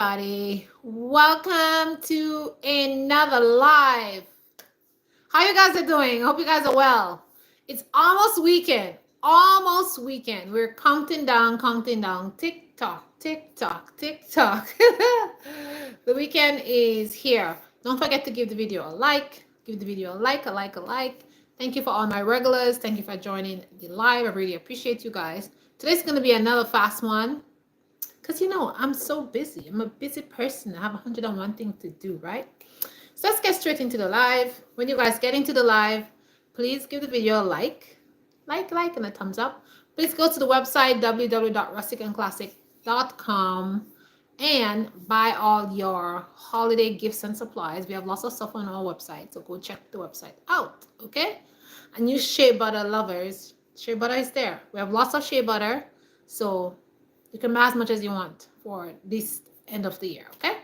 everybody. Welcome to another live. How you guys are doing? Hope you guys are well. It's almost weekend. Almost weekend. We're counting down, counting down. Tick tock, tick tock, tick tock. The weekend is here. Don't forget to give the video a like. Give the video a like, a like, a like. Thank you for all my regulars. Thank you for joining the live. I really appreciate you guys. Today's going to be another fast one. Because, I'm so busy. I'm a busy person. I have 101 things to do, right? So let's get straight into the live. When you guys get into the live, please give the video a like, and a thumbs up. Please go to the website, www.rusticandclassic.com, and buy all your holiday gifts and supplies. We have lots of stuff on our website, so go check the website out, okay? And you shea butter lovers, shea butter is there. We have lots of shea butter, so you can buy as much as you want for this end of the year, okay?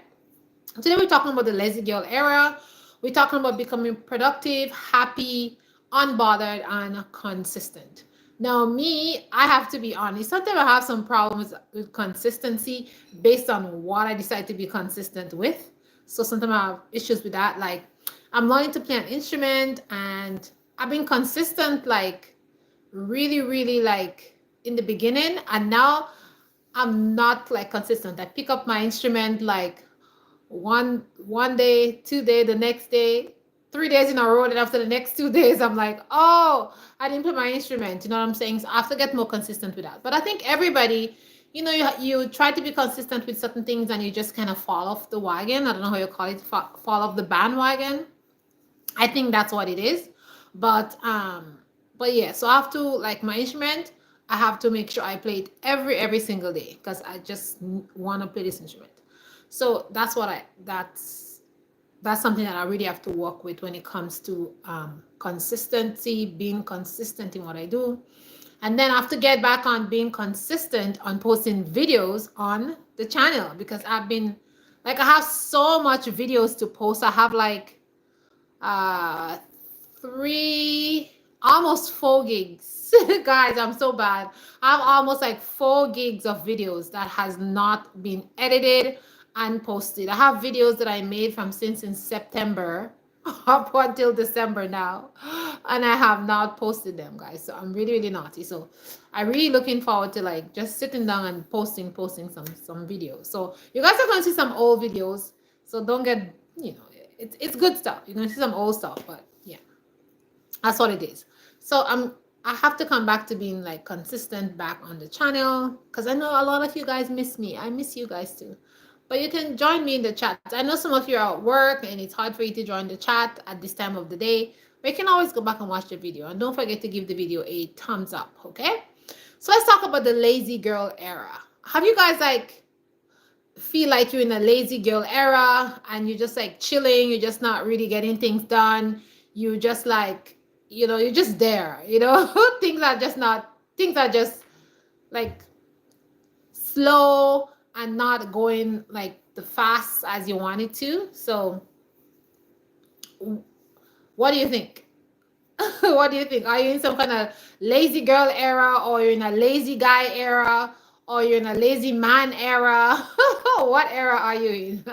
Today we're talking about the lazy girl era. We're talking about becoming productive, happy, unbothered, and consistent. Now, me, I have to be honest. Sometimes I have some problems with consistency based on what I decide to be consistent with. So sometimes I have issues with that. Like, I'm learning to play an instrument, and I've been consistent, like, really, like, in the beginning, and now I'm not like consistent. I pick up my instrument like one day, 2 day, the next day, 3 days in a row, and after the next 2 days, I'm like, oh, I didn't play my instrument. You know what I'm saying? So I have to get more consistent with that. But I think everybody, you try to be consistent with certain things and you just kind of fall off the wagon. I don't know how you call it, fall off the bandwagon. I think that's what it is. But yeah, so I have to, like, my instrument, I have to make sure I play it every single day because I just want to play this instrument. So that's something that I really have to work with when it comes to consistency, being consistent in what I do. And then I have to get back on being consistent on posting videos on the channel because I've been, like, I have so much videos to post. I have like uh almost 4 gigs. Guys, I'm so bad. I have almost like 4 gigs of videos that has not been edited and posted. I have videos that I made from since in September up until December now, and I have not posted them, guys. So I'm really naughty. So I'm really looking forward to, like, just sitting down and posting some videos. So you guys are going to see some old videos, so don't get, it's good stuff. You're going to see some old stuff, but yeah, that's what it is. So I have to come back to being, like, consistent back on the channel because I know a lot of you guys miss me. I miss you guys too. But you can join me in the chat. I know some of you are at work and it's hard for you to join the chat at this time of the day, but you can always go back and watch the video. And don't forget to give the video a thumbs up, okay? So let's talk about the lazy girl era. Have you guys, like, feel like you're in a lazy girl era and you're just, like, chilling, you're just not really getting things done, you just, like, you're just there, things are just like slow and not going like the fast as you want it to. So what do you think? What do you think? Are you in some kind of lazy girl era, or you're in a lazy guy era, or you're in a lazy man era? What era are you in?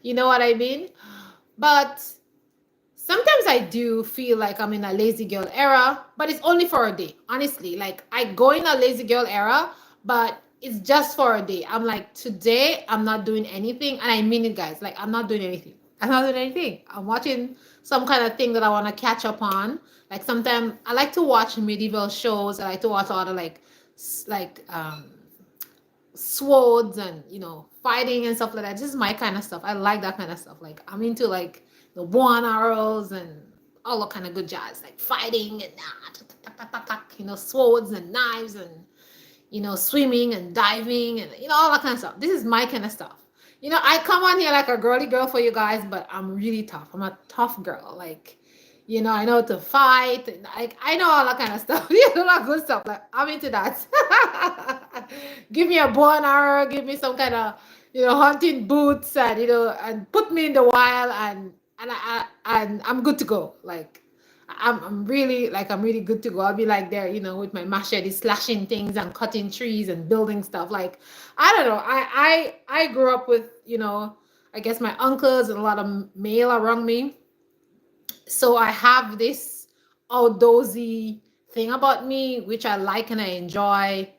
You know what I mean? But sometimes I do feel like I'm in a lazy girl era, but it's only for a day. Honestly, like, I go in a lazy girl era, but it's just for a day. I'm like, today I'm not doing anything. And I mean it, guys. Like, I'm not doing anything. I'm not doing anything. I'm watching some kind of thing that I want to catch up on. Like, sometimes I like to watch medieval shows. I like to watch all the swords and, fighting and stuff like that. This is my kind of stuff. I like that kind of stuff. Like, I'm into, like, the bow and arrows and all that kind of good jazz, like fighting and swords and knives and swimming and diving and all that kind of stuff. This is my kind of stuff. I come on here like a girly girl for you guys, but I'm really tough. I'm a tough girl. Like, I know to fight. Like, I know all that kind of stuff. That good stuff. Like, I'm into that. Give me a bow and arrow. Give me some kind of hunting boots, and and put me in the wild, and I'm good to go. Like, I'm really like I'm really good to go. I'll be like there, with my machete slashing things and cutting trees and building stuff. Like I don't know. I grew up with, I guess my uncles and a lot of male around me, so I have this outdoorsy thing about me, which I like and I enjoy,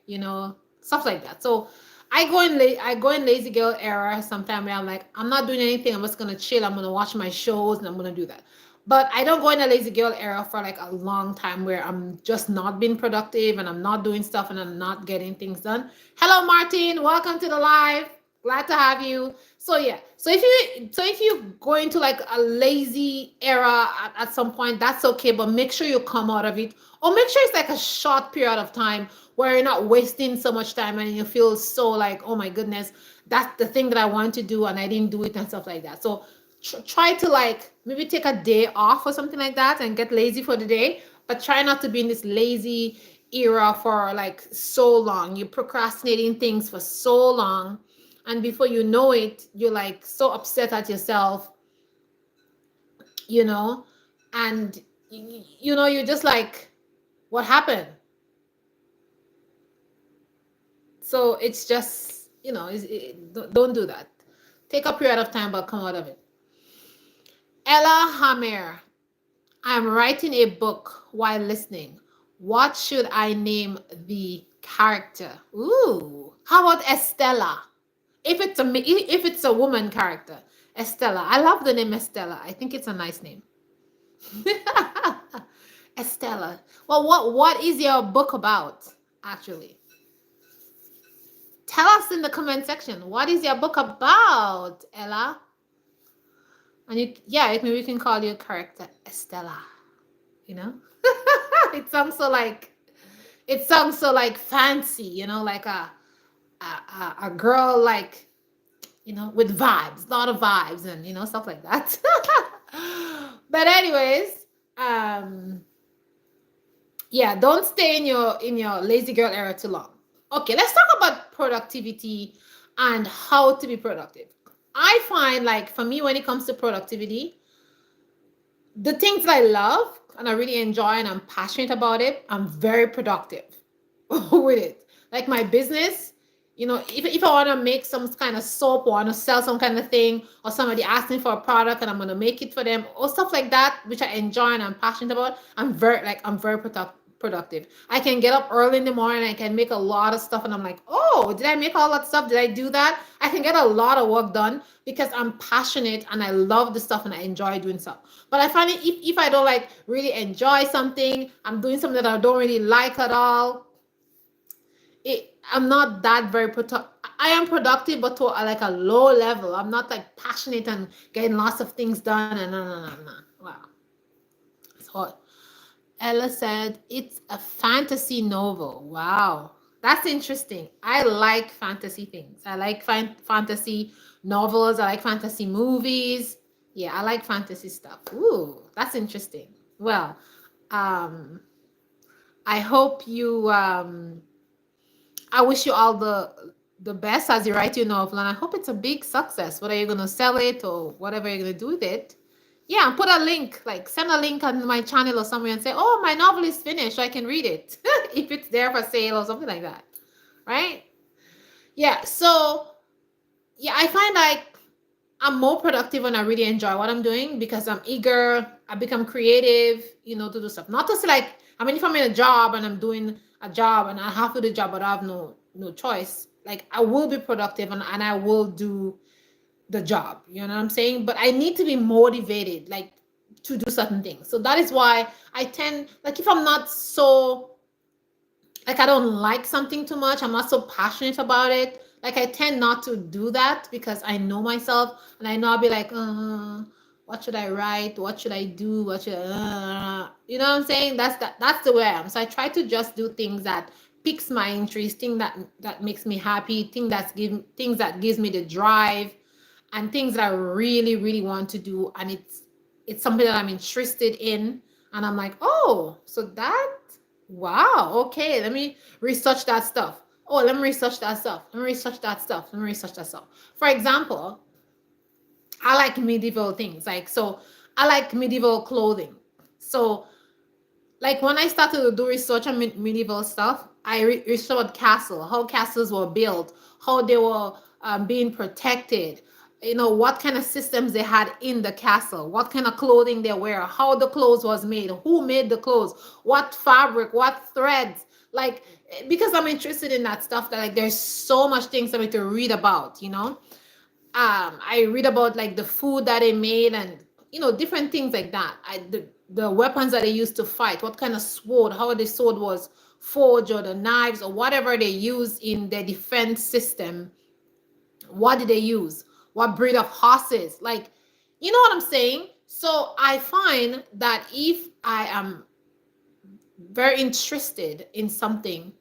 stuff like that. So I go in lazy girl era sometime where I'm like, I'm not doing anything. I'm just gonna chill. I'm gonna watch my shows and I'm gonna do that. But I don't go in a lazy girl era for like a long time where I'm just not being productive and I'm not doing stuff and I'm not getting things done. Hello, Martin. Welcome to the live. Glad to have you. So yeah, so if you go into like a lazy era at some point, that's okay, but make sure you come out of it, or make sure it's like a short period of time where you're not wasting so much time and you feel so like, oh my goodness, that's the thing that I want to do and I didn't do it and stuff like that. So try to like maybe take a day off or something like that and get lazy for the day, but try not to be in this lazy era for like so long. You're procrastinating things for so long, and before you know it, you're like so upset at yourself, you know and you're just like, what happened? So it's just, don't do that. Take a period of time, but come out of it. Ella Hammer, I'm writing a book while listening. What should I name the character? Ooh, how about Estella? If it's a woman character, Estella. I love the name Estella. I think it's a nice name. Estella. Well, what is your book about, actually? Tell us in the comment section. What is your book about, Ella? And maybe we can call your character Estella. You know, it sounds so like fancy. Like a girl, like, with vibes, a lot of vibes, and stuff like that. But anyways, yeah, don't stay in your lazy girl era too long. Okay, let's talk about productivity and how to be productive. I find, like, for me, when it comes to productivity, the things that I love and I really enjoy and I'm passionate about it, I'm very productive with it. Like my business, if I want to make some kind of soap or want to sell some kind of thing, or somebody asks me for a product and I'm going to make it for them, or stuff like that, which I enjoy and I'm passionate about, I'm very productive. I can get up early in the morning, I can make a lot of stuff, and I'm like, oh, did I make all that stuff? Did I do that? I can get a lot of work done because I'm passionate and I love the stuff and I enjoy doing stuff. But I find it, if I don't like really enjoy something, I'm doing something that I don't really like at all, I'm not that very productive. I am productive, but to like a low level. I'm not like passionate and getting lots of things done. And no. Wow. So Ella said it's a fantasy novel. Wow. That's interesting. I like fantasy things. I like fantasy novels. I like fantasy movies. Yeah, I like fantasy stuff. Ooh, that's interesting. Well, I hope you I wish you all the best as you write your novel, and I hope it's a big success. Whether you're gonna sell it or whatever you're gonna do with it, yeah. Put a link, like send a link on my channel or somewhere, and say, "Oh, my novel is finished, so I can read it," if it's there for sale or something like that, right? Yeah. So yeah, I find like I'm more productive when I really enjoy what I'm doing because I'm eager. I become creative, to do stuff. Not to say like, I mean, if I'm in a job and I'm doing a job and I have to do the job, but I have no choice. Like I will be productive and I will do the job. You know what I'm saying? But I need to be motivated, like to do certain things. So that is why I tend, like, if I'm not so, like, I don't like something too much, I'm not so passionate about it, like I tend not to do that because I know myself and I know I'll be like, what should I write, what should I do, what should you know what I'm saying? That's the way I am. So I try to just do things that piques my interest, thing that makes me happy, things that gives me the drive, and things that I really really want to do, and it's something that I'm interested in, and I'm like, oh, so that, wow, okay, let me research that stuff. Oh, let me research that stuff. Let me research that stuff. Let me research that stuff. For example, I like medieval things. Like, so I like medieval clothing. So like when I started to do research on medieval stuff, I researched castle, how castles were built, how they were being protected, you know, what kind of systems they had in the castle, what kind of clothing they wear, how the clothes was made, who made the clothes, what fabric, what threads, like because I'm interested in that stuff, that like there's so much things for me to read about, you know. I read about like the food that they made, and you know, different things like that. The weapons that they used to fight, what kind of sword, how the sword was forged, or the knives or whatever they use in their defense system. What did they use? What breed of horses? Like, you know what I'm saying? So I find that if I am very interested in something,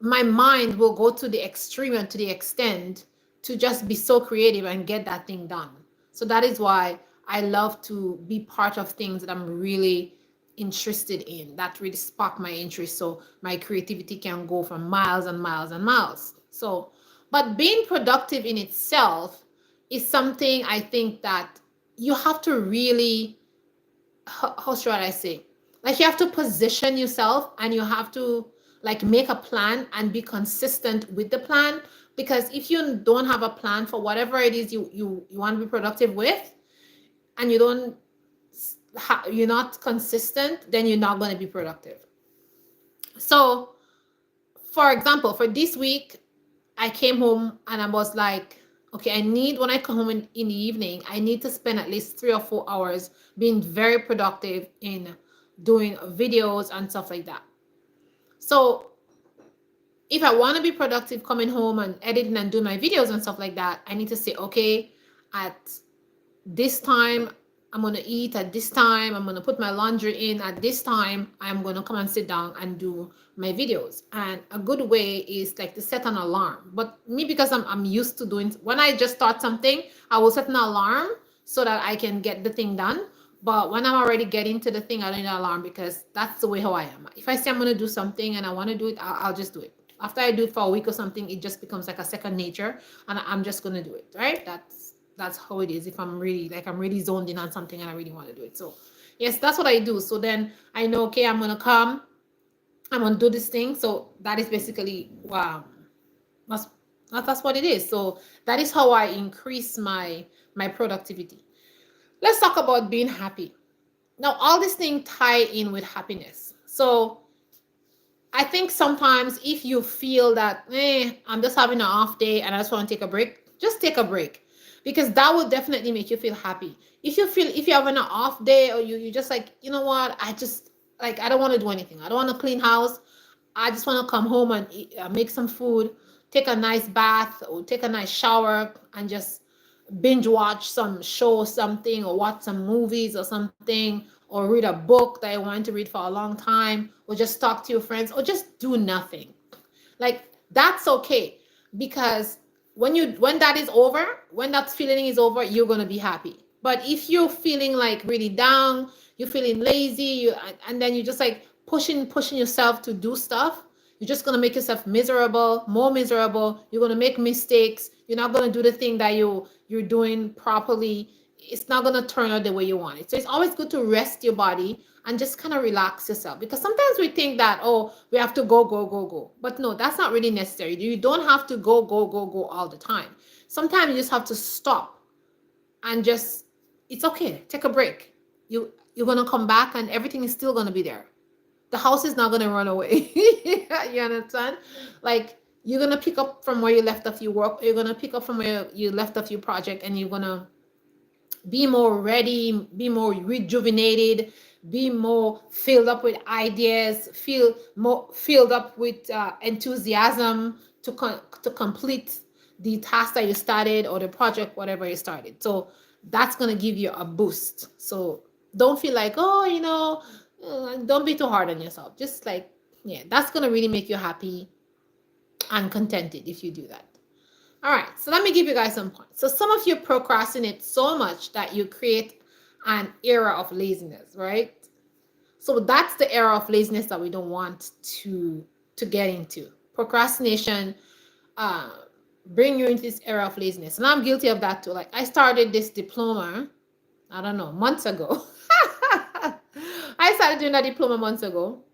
my mind will go to the extreme and to the extent to just be so creative and get that thing done. So that is why I love to be part of things that I'm really interested in, that really spark my interest, so my creativity can go for miles and miles and miles. So, but being productive in itself is something I think that you have to really, how should I say? Like you have to position yourself, and you have to like make a plan and be consistent with the plan. Because if you don't have a plan for whatever it is you want to be productive with, and you don't you're not consistent, then you're not going to be productive. So, for example, for this week, I came home and I was like, okay, when I come home in the evening, I need to spend at least 3 or 4 hours being very productive in doing videos and stuff like that. So if I want to be productive coming home and editing and doing my videos and stuff like that, I need to say, okay, at this time, I'm going to eat at this time, I'm going to put my laundry in at this time, I'm going to come and sit down and do my videos. And a good way is like to set an alarm. But me, because I'm used to doing, when I just start something, I will set an alarm so that I can get the thing done. But when I'm already getting to the thing, I don't need an alarm, because that's the way how I am. If I say I'm going to do something and I want to do it, I'll just do it. After I do it for a week or something, it just becomes like a second nature, and I'm just going to do it, right? That's how it is. If I'm really zoned in on something and I really want to do it. So yes, that's what I do. So then I know, okay, I'm going to come, I'm going to do this thing. So that is basically, wow, that's what it is. So that is how I increase my productivity. Let's talk about being happy. Now, all these things tie in with happiness. So I think sometimes if you feel that, I'm just having an off day and I just want to take a break, just take a break, because that will definitely make you feel happy. If you're having an off day, or you just like, you know what, I just like, I don't want to do anything. I don't want to clean house. I just want to come home and eat, make some food, take a nice bath, or take a nice shower, and just binge watch some show or something, or watch some movies or something, or read a book that I wanted to read for a long time, or just talk to your friends, or just do nothing. Like that's okay, because when that is over, when that feeling is over, you're going to be happy. But if you're feeling like really down, you're feeling lazy, and then you're just like pushing yourself to do stuff, you're just going to make yourself miserable, more miserable. You're going to make mistakes. You're not going to do the thing that you're doing properly. It's not going to turn out the way you want it. So it's always good to rest your body and just kind of relax yourself, because sometimes we think that, oh, we have to go, but no, that's not really necessary. You don't have to go all the time. Sometimes you just have to stop and just, it's okay, take a break. You're going to come back and everything is still going to be there. The house is not going to run away. You understand? Like, you're going to pick up from where you left off your work, you're going to pick up from where you left off your project, and you're going to be more ready, be more rejuvenated, be more filled up with ideas, feel more filled up with enthusiasm to complete the task that you started, or the project, whatever you started. So that's going to give you a boost. So don't feel like, oh, don't be too hard on yourself. Just like, yeah, that's going to really make you happy and contented if you do that. All right, so let me give you guys some points. So some of you procrastinate so much that you create an era of laziness, right? So that's the era of laziness that we don't want to get into. Procrastination bring you into this era of laziness. And I'm guilty of that too. Like, I started this diploma, I don't know, months ago. I started doing that diploma months ago.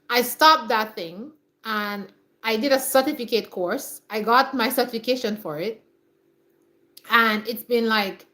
I stopped that thing and I did a certificate course. I got my certification for it. And it's been like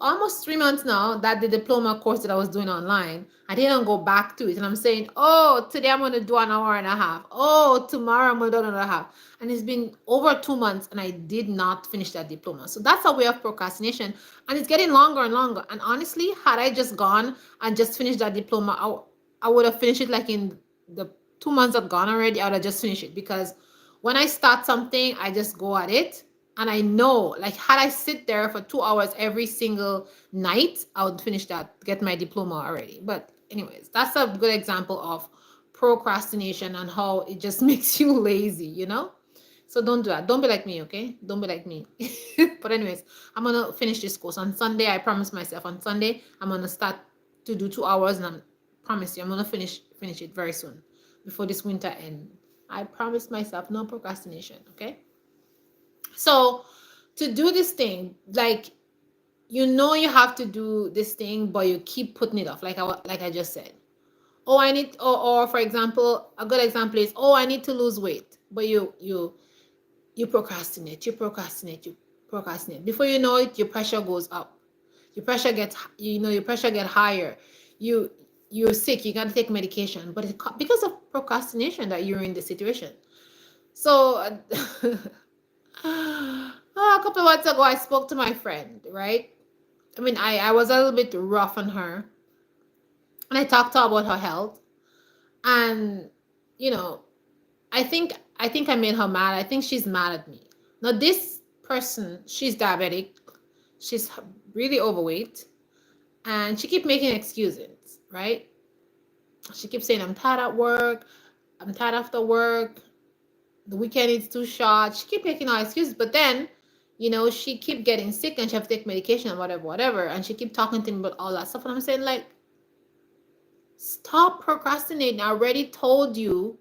almost 3 months now that the diploma course that I was doing online, I didn't go back to it. And I'm saying, oh, today I'm going to do an hour and a half. Oh, tomorrow I'm going to do another half. And it's been over 2 months and I did not finish that diploma. So that's a way of procrastination. And it's getting longer and longer. And honestly, had I just gone and just finished that diploma, I would have finished it like in the 2 months have gone already. I would have just finished it because when I start something, I just go at it. And I know, like, had I sit there for 2 hours every single night, I would finish that, get my diploma already. But anyways, that's a good example of procrastination and how it just makes you lazy, you know? So don't do that. Don't be like me, okay? Don't be like me. But anyways, I'm going to finish this course. On Sunday, I promised myself on Sunday, I'm going to start to do 2 hours. And I promise you, I'm going to finish it very soon before this winter ends. I promised myself no procrastination, okay? So to do this thing, like, you know, you have to do this thing, but you keep putting it off. Like I just said, oh, I need, or for example, a good example is, oh, I need to lose weight, but you procrastinate, you procrastinate, you procrastinate. Before you know it, your pressure goes up. Your pressure gets, your pressure get higher. You're sick. You got to take medication, but it's because of procrastination that you're in the situation. So. A couple of months ago, I spoke to my friend, right? I mean, I was a little bit rough on her. And I talked to her about her health. And, I think I made her mad. I think she's mad at me. Now, this person, she's diabetic. She's really overweight. And she keeps making excuses, right? She keeps saying, I'm tired at work. I'm tired after work. The weekend is too short. She keep making all excuses, but then, she keep getting sick and she have to take medication and whatever. And she keep talking to me about all that stuff. And I'm saying, like, stop procrastinating. I already told you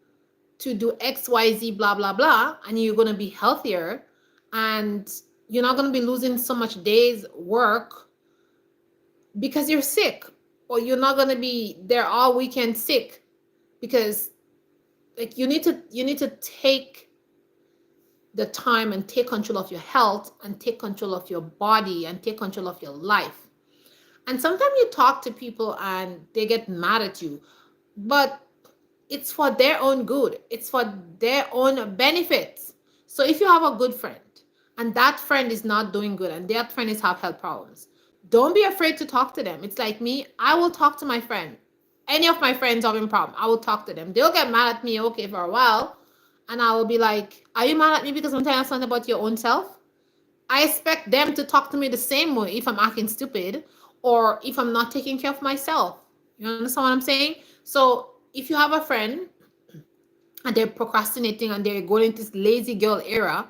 to do X, Y, Z, blah, blah, blah. And you're going to be healthier. And you're not going to be losing so much days work because you're sick. Or you're not going to be there all weekend sick because like you need to take the time and take control of your health and take control of your body and take control of your life. And sometimes you talk to people and they get mad at you, but it's for their own good. It's for their own benefits. So if you have a good friend and that friend is not doing good and that friend is have health problems, don't be afraid to talk to them. It's like me, I will talk to my friend. Any of my friends having problem, I will talk to them. They'll get mad at me, okay, for a while. And I will be like, are you mad at me because I'm telling you something about your own self? I expect them to talk to me the same way if I'm acting stupid or if I'm not taking care of myself. You understand what I'm saying? So if you have a friend and they're procrastinating and they're going into this lazy girl era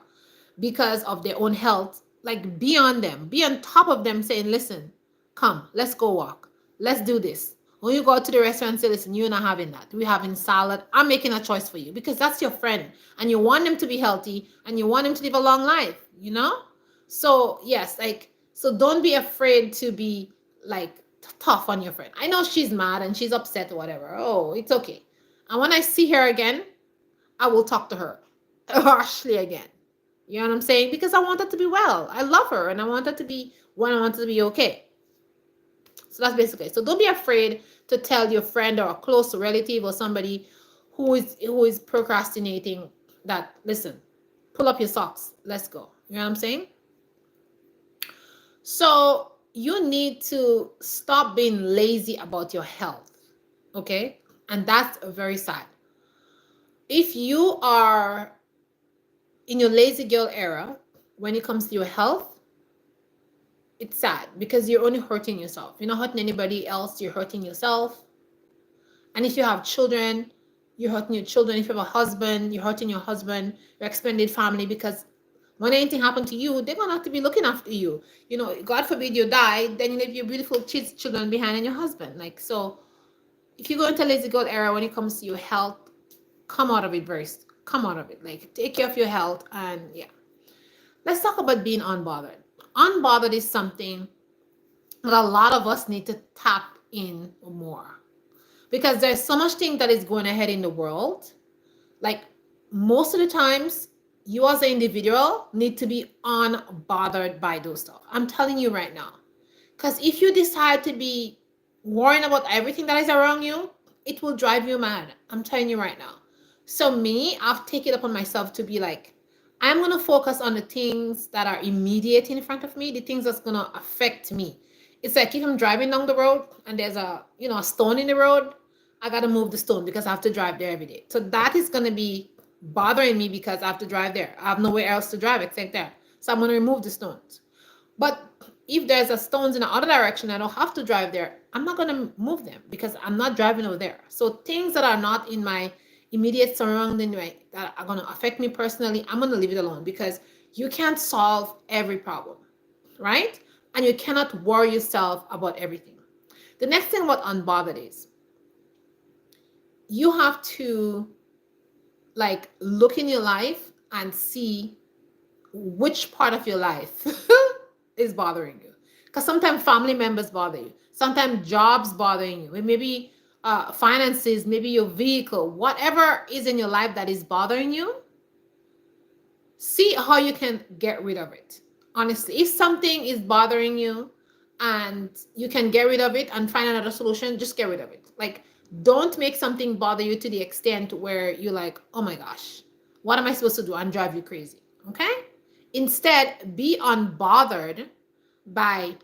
because of their own health, like be on them, be on top of them saying, listen, come, let's go walk. Let's do this. When you go to the restaurant and say, listen, you're not having that. We're having salad. I'm making a choice for you because that's your friend and you want them to be healthy and you want them to live a long life, So yes, so don't be afraid to be like tough on your friend. I know she's mad and she's upset or whatever. Oh, it's okay. And when I see her again, I will talk to her harshly again. You know what I'm saying? Because I want her to be well. I love her and I want her to be okay. So that's basically it. So don't be afraid to tell your friend or a close relative or somebody who is procrastinating that, listen, pull up your socks. Let's go. You know what I'm saying? So you need to stop being lazy about your health. Okay? And that's very sad. If you are in your lazy girl era, when it comes to your health, it's sad because you're only hurting yourself. You're not hurting anybody else. You're hurting yourself. And if you have children, you're hurting your children. If you have a husband, you're hurting your husband, your extended family, because when anything happened to you, they're going to have to be looking after you. God forbid you die, then you leave your beautiful children behind and your husband. So if you go into lazy girl era when it comes to your health, come out of it first. Come out of it. Take care of your health. And yeah. Let's talk about being unbothered. Unbothered is something that a lot of us need to tap in more. Because there's so much thing that is going ahead in the world. Like most of the times, you as an individual need to be unbothered by those stuff. I'm telling you right now. Because if you decide to be worrying about everything that is around you, it will drive you mad. I'm telling you right now. So me, I've taken it upon myself to be like, I'm gonna focus on the things that are immediate in front of me, the things that's gonna affect me. It's like if I'm driving down the road and there's a stone in the road, I gotta move the stone because I have to drive there every day. So that is gonna be bothering me because I have to drive there. I have nowhere else to drive except there. So I'm gonna remove the stones. But if there's a stones in the other direction, I don't have to drive there. I'm not gonna move them because I'm not driving over there. So things that are not in my immediate surrounding that are gonna affect me personally, I'm gonna leave it alone because you can't solve every problem, right? And you cannot worry yourself about everything. The next thing about unbothered is you have to like look in your life and see which part of your life is bothering you. Because sometimes family members bother you. Sometimes jobs bothering you. Maybe finances, maybe your vehicle, whatever is in your life that is bothering you, see how you can get rid of it. Honestly, if something is bothering you and you can get rid of it and find another solution, just get rid of it. Like, don't make something bother you to the extent where you're like, oh my gosh, what am I supposed to do? And drive you crazy. Okay? Instead, be unbothered by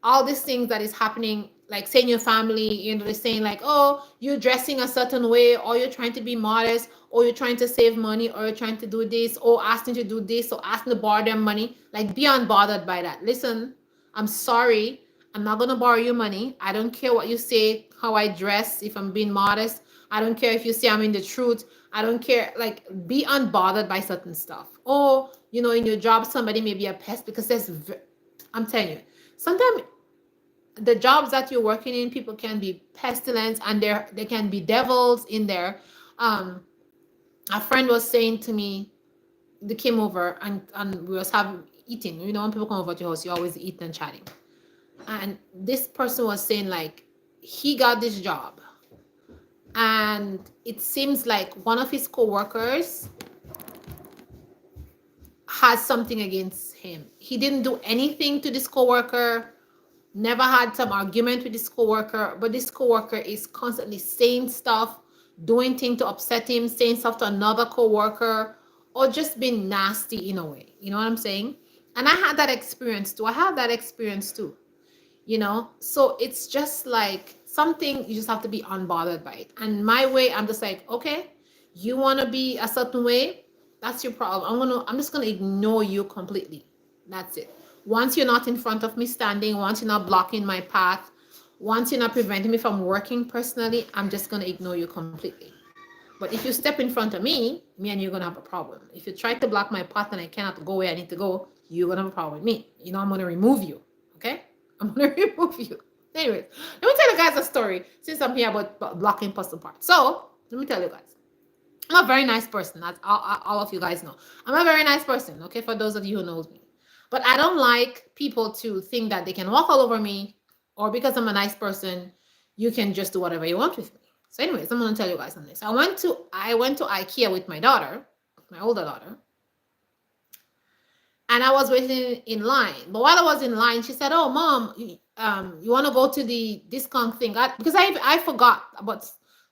all these things that is happening, like saying your family, they're saying like, oh, you're dressing a certain way, or you're trying to be modest, or you're trying to save money, or you're trying to do this, or asking to do this, or asking to borrow them money. Like, be unbothered by that. Listen, I'm sorry. I'm not going to borrow you money. I don't care what you say, how I dress, if I'm being modest. I don't care if you say I'm in the truth. I don't care. Like, be unbothered by certain stuff. Or, in your job, somebody may be a pest because I'm telling you, sometimes the jobs that you're working in, people can be pestilence and they can be devils in there. A friend was saying to me, they came over and we was having eating. When people come over to your house, you always eat and chatting. And this person was saying like, he got this job and it seems like one of his co-workers has something against him. He didn't do anything to this co-worker, never had some argument with this co-worker, but this co-worker is constantly saying stuff, doing things to upset him, saying stuff to another co-worker, or just being nasty in a way. You know what I'm saying? And I had that experience too. I have that experience too. So it's just like something you just have to be unbothered by it. And my way, I'm just like, okay, you want to be a certain way, that's your problem. I'm just gonna ignore you completely. That's it. Once you're not in front of me standing, once you're not blocking my path, once you're not preventing me from working personally, I'm just gonna ignore you completely. But if you step in front of me and you're gonna have a problem. If you try to block my path and I cannot go where I need to go, you're gonna have a problem with me. I'm gonna remove you. Okay? I'm gonna remove you. Anyways, let me tell you guys a story since I'm here about blocking puzzle parts. So let me tell you guys. I'm a very nice person. That's all of you guys know. I'm a very nice person, okay, for those of you who knows me. But I don't like people to think that they can walk all over me, or because I'm a nice person, you can just do whatever you want with me. So anyways, I'm going to tell you guys something. So I went to IKEA with my daughter, my older daughter, and I was waiting in line. But while I was in line, she said, oh, Mom, you want to go to the discount thing? Because I forgot about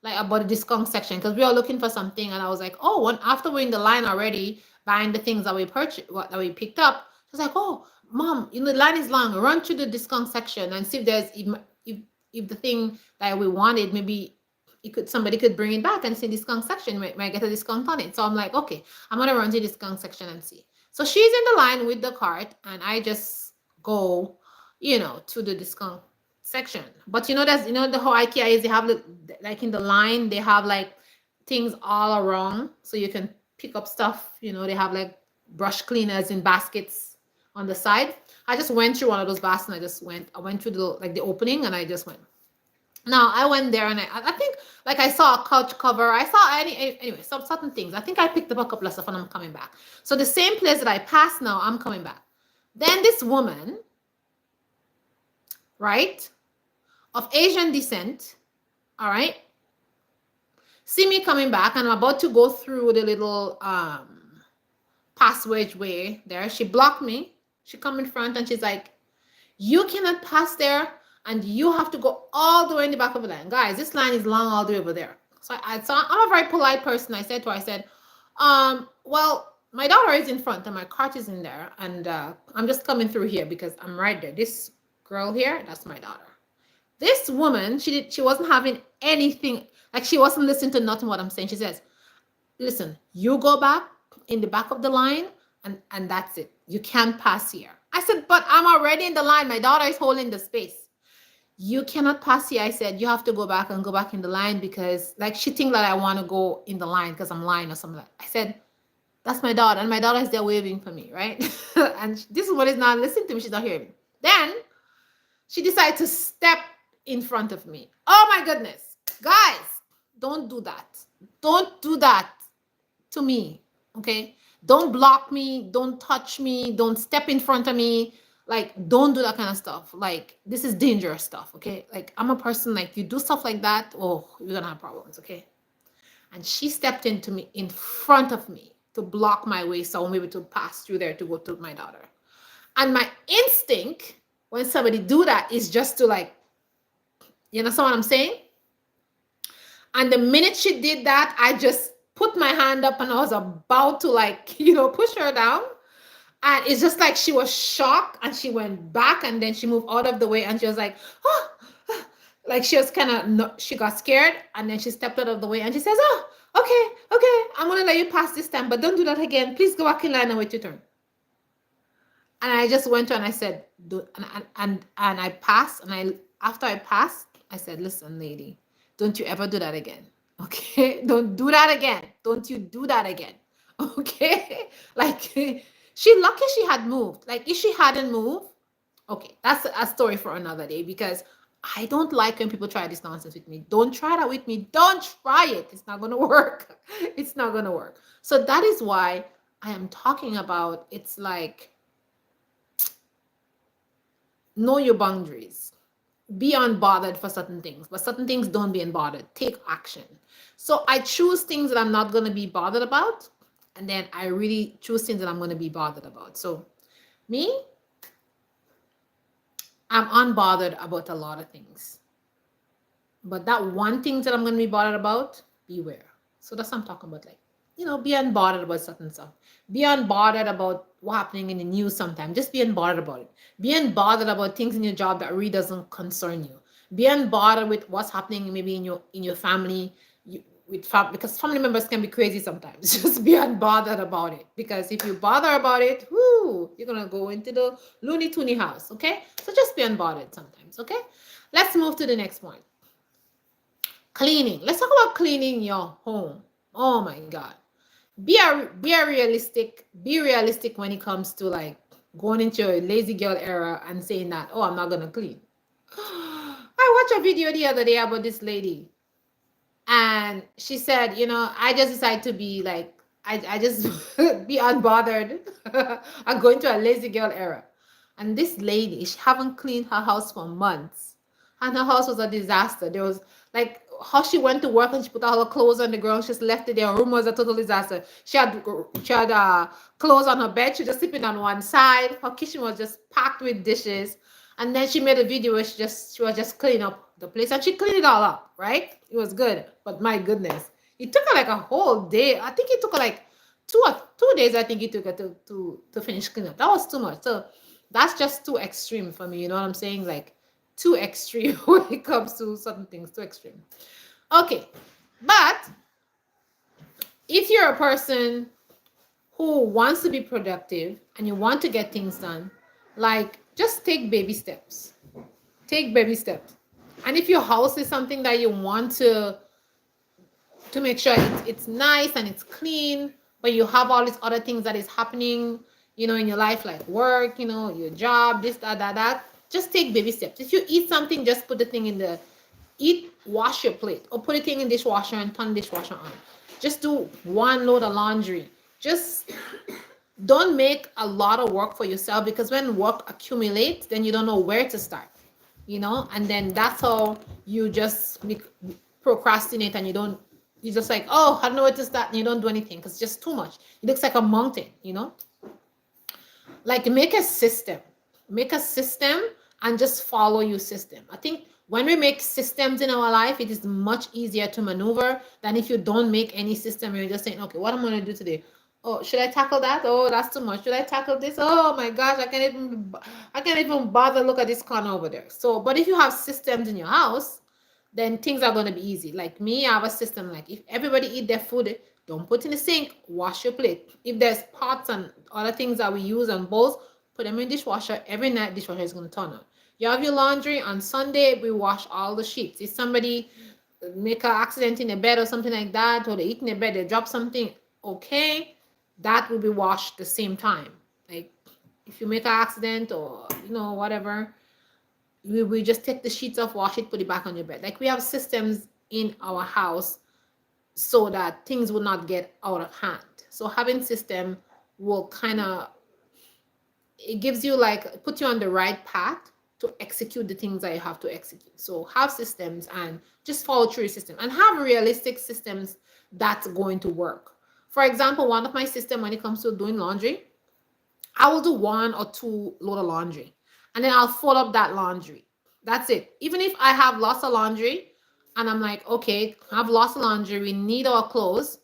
the discount section because we were looking for something. And I was like, oh, after we're in the line already, buying the things that we purchased, that we picked up, she was like, oh, Mom, the line is long. Run to the discount section and see if there's, if the thing that we wanted, maybe somebody could bring it back and see discount section, might get a discount on it. So I'm like, okay, I'm going to run to the discount section and see. So she's in the line with the cart and I just go, to the discount section. But that's, the whole IKEA is, they have like in the line, they have like things all around so you can pick up stuff. They have like brush cleaners in baskets on the side. I just went through one of those baskets and I went through the opening and I just went. Now I went there and I think like I saw a couch cover. I saw anyway, some certain things. I think I picked up a couple of stuff and I'm coming back. So the same place that I passed now, I'm coming back. Then this woman, right, of Asian descent, all right, see me coming back, and I'm about to go through the little passageway there. She blocked me. She come in front and she's like, you cannot pass there, and you have to go all the way in the back of the line. Guys, this line is long all the way over there. So I'm a very polite person. I said to her, I said, well, my daughter is in front and my cart is in there, and I'm just coming through here because I'm right there. This girl here, that's my daughter. This woman, she wasn't having anything, like she wasn't listening to nothing what I'm saying. She says, listen, you go back in the back of the line, and that's it. You can't pass here. I said, but I'm already in the line. My daughter is holding the space. You cannot pass here. I said, you have to go back and go back in the line because like she think that I want to go in the line because I'm lying or something like that. I said, that's my daughter, and my daughter is there waving for me, right? And this woman is not listening to me. She's not hearing me. Then she decided to step in front of me. Oh my goodness. Guys, don't do that. Don't do that to me, okay? Don't block me. Don't touch me. Don't step in front of me. Like, don't do that kind of stuff. Like, this is dangerous stuff, okay? Like, I'm a person, like, you do stuff like that, oh, you're gonna have problems, okay? And she stepped into me, in front of me, to block my way so I won't be able to pass through there to go to my daughter. And my instinct when somebody do that is just to like, you understand what I'm saying? And the minute she did that, I just put my hand up and I was about to like, push her down. And it's just like she was shocked and she went back and then she moved out of the way and she was like, oh, like she was kind of, she got scared and then she stepped out of the way and she says, oh, okay, I'm going to let you pass this time, but don't do that again. Please go back in line and wait your turn. And I just went to her and I said, and I passed, and after I passed, I said, listen, lady, don't you ever do that again. Okay? Don't do that again. Don't you do that again. Okay? Like, she lucky she had moved. Like, if she hadn't moved, okay, that's a story for another day, because I don't like when people try this nonsense with me. Don't try that with me. Don't try it. It's not going to work. It's not going to work. So that is why I am talking about, it's like, know your boundaries. Be unbothered for certain things, but certain things don't be unbothered. Take action. So I choose things that I'm not going to be bothered about, and then I really choose things that I'm going to be bothered about. So me, I'm unbothered about a lot of things, but that one thing that I'm going to be bothered about, beware. So that's what I'm talking about. Like, be unbothered about certain stuff. Be unbothered about what's happening in the news sometimes. Just be unbothered about it. Be unbothered about things in your job that really doesn't concern you. Be unbothered with what's happening maybe in your family, because family members can be crazy sometimes. Just be unbothered about it. Because if you bother about it, you're going to go into the Looney Tooney house, okay? So just be unbothered sometimes, okay? Let's move to the next point. Cleaning. Let's talk about cleaning your home. Oh my God. Be realistic. Be realistic when it comes to like going into a lazy girl era and saying that, oh, I'm not going to clean. I watched a video the other day about this lady. And she said, I just decided to be like, I just be unbothered. I'm going to a lazy girl era. And this lady, she haven't cleaned her house for months. And her house was a disaster. There was like how she went to work and she put all her clothes on the ground. She just left it there. Her room was a total disaster. She had clothes on her bed. She was just sleeping on one side. Her kitchen was just packed with dishes. And then she made a video where she was just cleaning up the place, and she cleaned it all up, right? It was good. But my goodness, it took her like a whole day. I think it took her like 2 days. I think it took her to finish cleaning up. That was too much. So that's just too extreme for me. You know what I'm saying? Like, too extreme when it comes to certain things. Too extreme. Okay, but if you're a person who wants to be productive and you want to get things done, like, just take baby steps. Take baby steps. And if your house is something that you want to make sure it's nice and it's clean, but you have all these other things that is happening, in your life, like work, your job, this, that, just take baby steps. If you eat something, just put the thing in wash your plate, or put a thing in the dishwasher and turn the dishwasher on. Just do one load of laundry. Just don't make a lot of work for yourself, because when work accumulates, then you don't know where to start. you know, and then that's how you just procrastinate, and you just like, oh, I don't know what is that, and you don't do anything because it's just too much. It looks like a mountain, you know. Like make a system and just follow your system. I think when we make systems in our life, it is much easier to maneuver than if you don't make any system. You're just saying, okay, what I'm going to do today? Oh, should I tackle that? Oh, that's too much. Should I tackle this? Oh my gosh, I can't even bother look at this corner over there. So but if you have systems in your house, then things are going to be easy. Like me, I have a system. Like if everybody eat their food, don't put in the sink, wash your plate. If there's pots and other things that we use and bowls, put them in dishwasher. Every night dishwasher is going to turn on. You have your laundry on Sunday, we wash all the sheets. If somebody make an accident in the bed or something like that, or they eat in the bed, they drop something, okay, that will be washed the same time. Like if you make an accident or whatever, we just take the sheets off, wash it, put it back on your bed. Like we have systems in our house so that things will not get out of hand. So having system will kind of, it gives you like, put you on the right path to execute the things that you have to execute. So have systems and just follow through your system and have realistic systems that's going to work. For example, one of my system when it comes to doing laundry, I will do 1 or 2 load of laundry and then I'll fold up that laundry. That's it. Even if I have lots of laundry and I'm like, okay, I have lots of laundry, we need our clothes.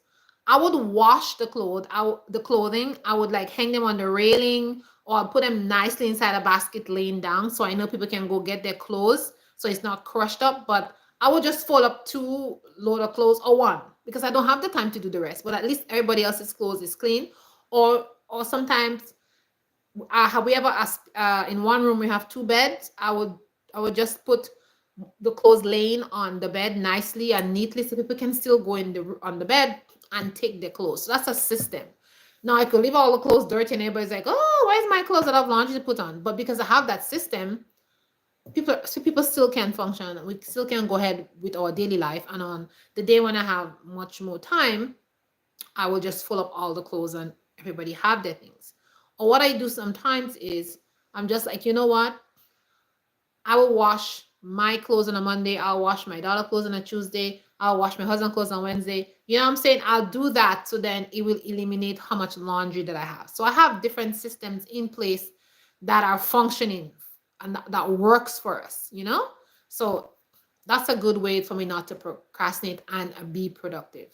I would wash the clothing. I would like hang them on the railing or I'll put them nicely inside a basket laying down so I know people can go get their clothes so it's not crushed up. But I would just fold up 2 load of clothes or one because I don't have the time to do the rest. But at least everybody else's clothes is clean. Or sometimes have we ever in one room we have 2 beds. I would just put the clothes laying on the bed nicely and neatly so people can still go in the on the bed and take their clothes. So that's a system. Now I could leave all the clothes dirty and everybody's like, oh, why is my clothes that I have laundry to put on? But because I have that system, people still can function. We still can go ahead with our daily life. And on the day when I have much more time, I will just fill up all the clothes and everybody have their things. Or what I do sometimes is I'm just like, you know what? I will wash my clothes on a Monday. I'll wash my daughter clothes on a Tuesday. I'll wash my husband clothes on Wednesday. You know what I'm saying? I'll do that so then it will eliminate how much laundry that I have. So I have different systems in place that are functioning and that works for us, you know? So that's a good way for me not to procrastinate and be productive.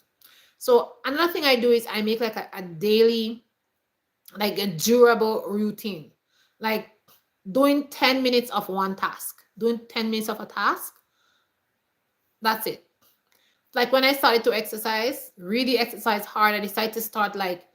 So another thing I do is I make like a daily, like a durable routine. Like doing 10 minutes of one task, doing 10 minutes of a task. That's it. Like when I started to exercise, really exercise hard, I decided to start like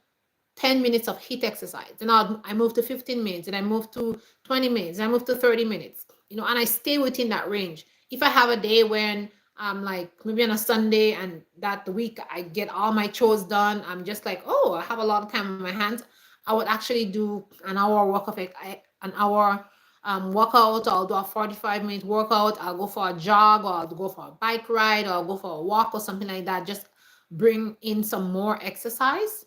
10 minutes of HIIT exercise. And I moved to 15 minutes and I moved to 20 minutes. And I moved to 30 minutes, and I stay within that range. If I have a day when I'm like maybe on a Sunday and that week I get all my chores done, I'm just like, oh, I have a lot of time on my hands. I would actually do an hour an hour workout. I'll do a 45-minute workout. I'll go for a jog or I'll go for a bike ride or I'll go for a walk or something like that. Just bring in some more exercise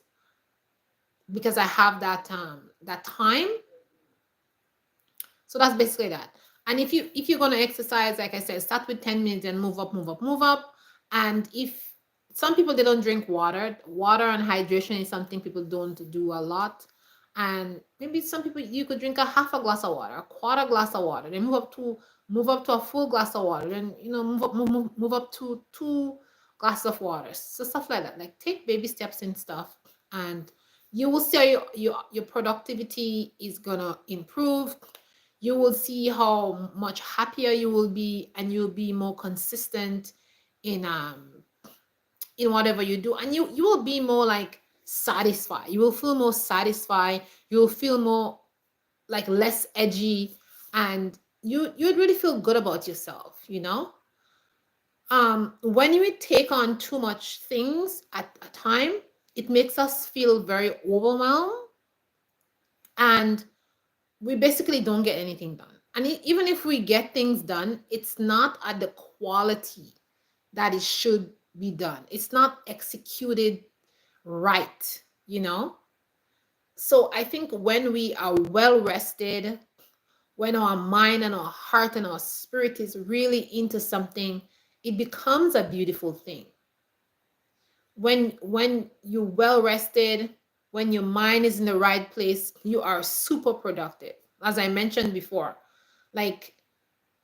because I have that time. So that's basically that. And if you're gonna exercise, like I said, start with 10 minutes and move up, move up, move up. And if some people they don't drink water, water and hydration is something people don't do a lot. And maybe some people you could drink a half a glass of water, a quarter glass of water, then move up to a full glass of water, then move up to 2 glasses of water. So stuff like that. Like take baby steps and stuff, and you will see your productivity is gonna improve. You will see how much happier you will be, and you'll be more consistent in whatever you do, and you will be more like satisfied. You will feel more satisfied. You will feel more like less edgy, and you'd really feel good about yourself. When you take on too much things at a time, it makes us feel very overwhelmed, and we basically don't get anything done. And even if we get things done, it's not at the quality that it should be done. It's not executed right. So I think when we are well rested, when our mind and our heart and our spirit is really into something, it becomes a beautiful thing. When you're well rested, when your mind is in the right place, you are super productive. As I mentioned before, like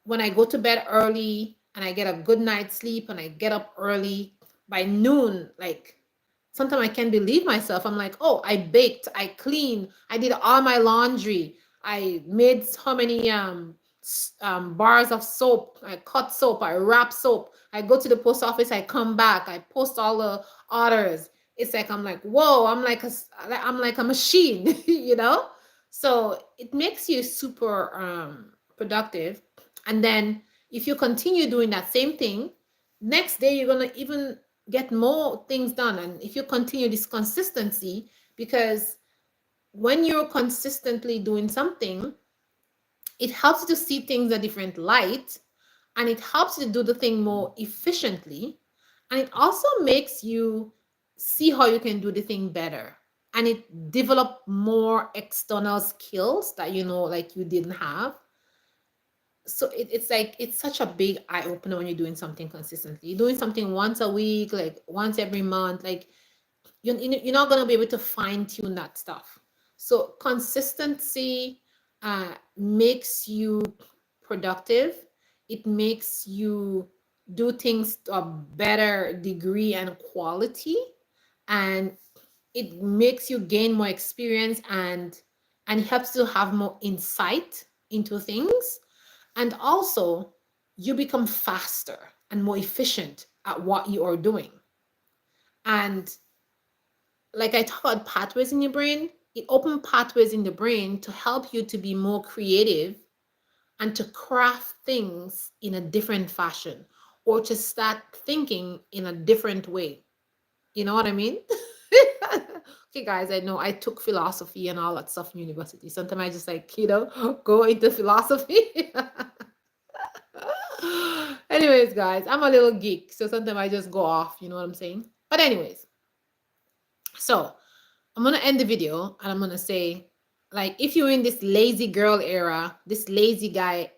when I go to bed early and I get a good night's sleep and I get up early, by noon, like sometimes I can't believe myself. I'm like, oh, I baked, I cleaned, I did all my laundry, I made so many bars of soap, I cut soap, I wrap soap, I go to the post office, I come back, I post all the orders. It's like I'm like, whoa, I'm like a machine, you know? So it makes you super productive. And then if you continue doing that same thing, next day you're gonna even get more things done. And if you continue this consistency, because when you're consistently doing something, it helps you to see things a different light, and it helps you to do the thing more efficiently, and it also makes you see how you can do the thing better, and it develop more external skills that like you didn't have. So it's like it's such a big eye opener when you're doing something consistently. You're doing something once a week, like once every month, like you're not going to be able to fine tune that stuff. So consistency makes you productive. It makes you do things to a better degree and quality, and it makes you gain more experience, and it helps you have more insight into things. And also, you become faster and more efficient at what you are doing. And like I talk about pathways in your brain, it opens pathways in the brain to help you to be more creative and to craft things in a different fashion, or to start thinking in a different way. You know what I mean? Okay, guys, I know I took philosophy and all that stuff in university. Sometimes I just like, go into philosophy. Anyways, guys, I'm a little geek, so sometimes I just go off, you know what I'm saying? But anyways, so I'm gonna end the video and I'm gonna say, like, if you're in this lazy girl era, this lazy guy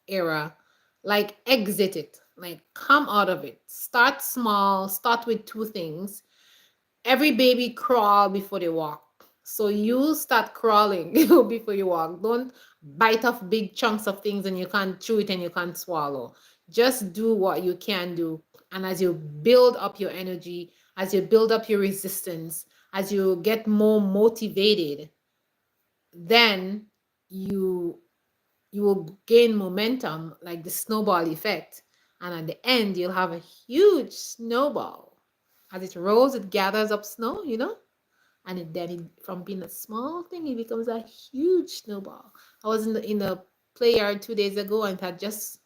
era, like, exit it, like, come out of it. Start small, start with two things. Every baby crawl before they walk. So you start crawling before you walk. Don't bite off big chunks of things and you can't chew it and you can't swallow. Just do what you can do. And as you build up your energy, as you build up your resistance, as you get more motivated, then you you will gain momentum, like the snowball effect. And at the end, you'll have a huge snowball. As it rolls, it gathers up snow, and from being a small thing, it becomes a huge snowball. I was in the play yard 2 days ago, and it had just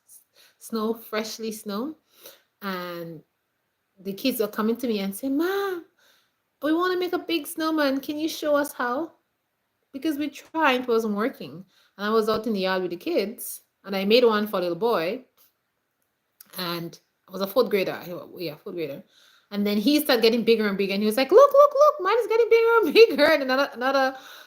freshly snow, and the kids are coming to me and say, "Mom, we want to make a big snowman. Can you show us how?" Because we tried, it wasn't working. And I was out in the yard with the kids, and I made one for a little boy, and I was a fourth grader. Yeah, fourth grader. And then he started getting bigger and bigger, and he was like, "Look, look, look! Mine is getting bigger and bigger." And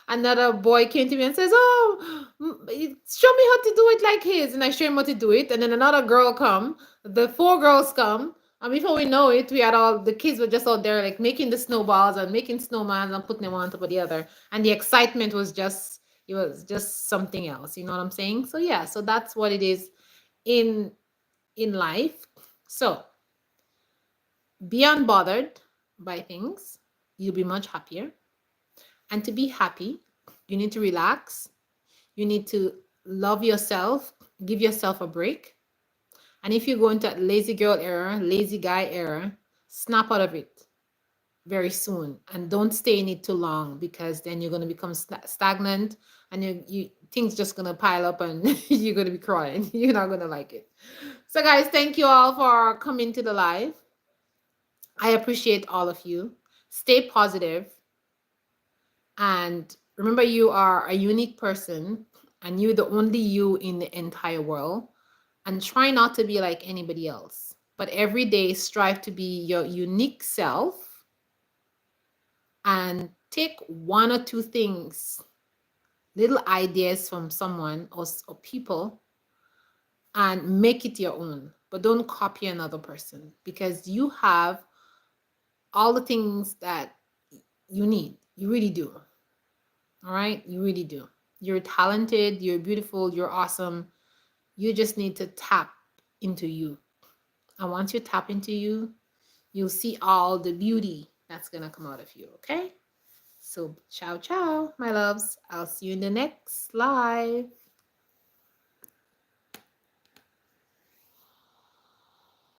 another boy came to me and says, "Oh, show me how to do it like his." And I show him how to do it. And then another girl come. The four girls come, and before we know it, we had all the kids were just out there like making the snowballs and making snowmans and putting them on top of the other. And the excitement was just it was just something else. You know what I'm saying? So yeah, so that's what it is in life. So be unbothered by things, you'll be much happier. And to be happy, you need to relax, you need to love yourself, give yourself a break. And if you go into that lazy girl era, lazy guy era, snap out of it very soon, and don't stay in it too long, because then you're going to become stagnant, and you things just going to pile up, and you're going to be crying. You're not going to like it. So guys, thank you all for coming to the live. I appreciate all of you. Stay positive, and remember, you are a unique person, and you're the only you in the entire world. And try not to be like anybody else, but every day strive to be your unique self, and take one or two things, little ideas from someone or people and make it your own. But don't copy another person, because you have all the things that you need. You really do. All right? You really do. You're talented, you're beautiful, you're awesome. You just need to tap into you. And once you tap into you, you'll see all the beauty that's going to come out of you. Okay? So, ciao, ciao, my loves. I'll see you in the next live.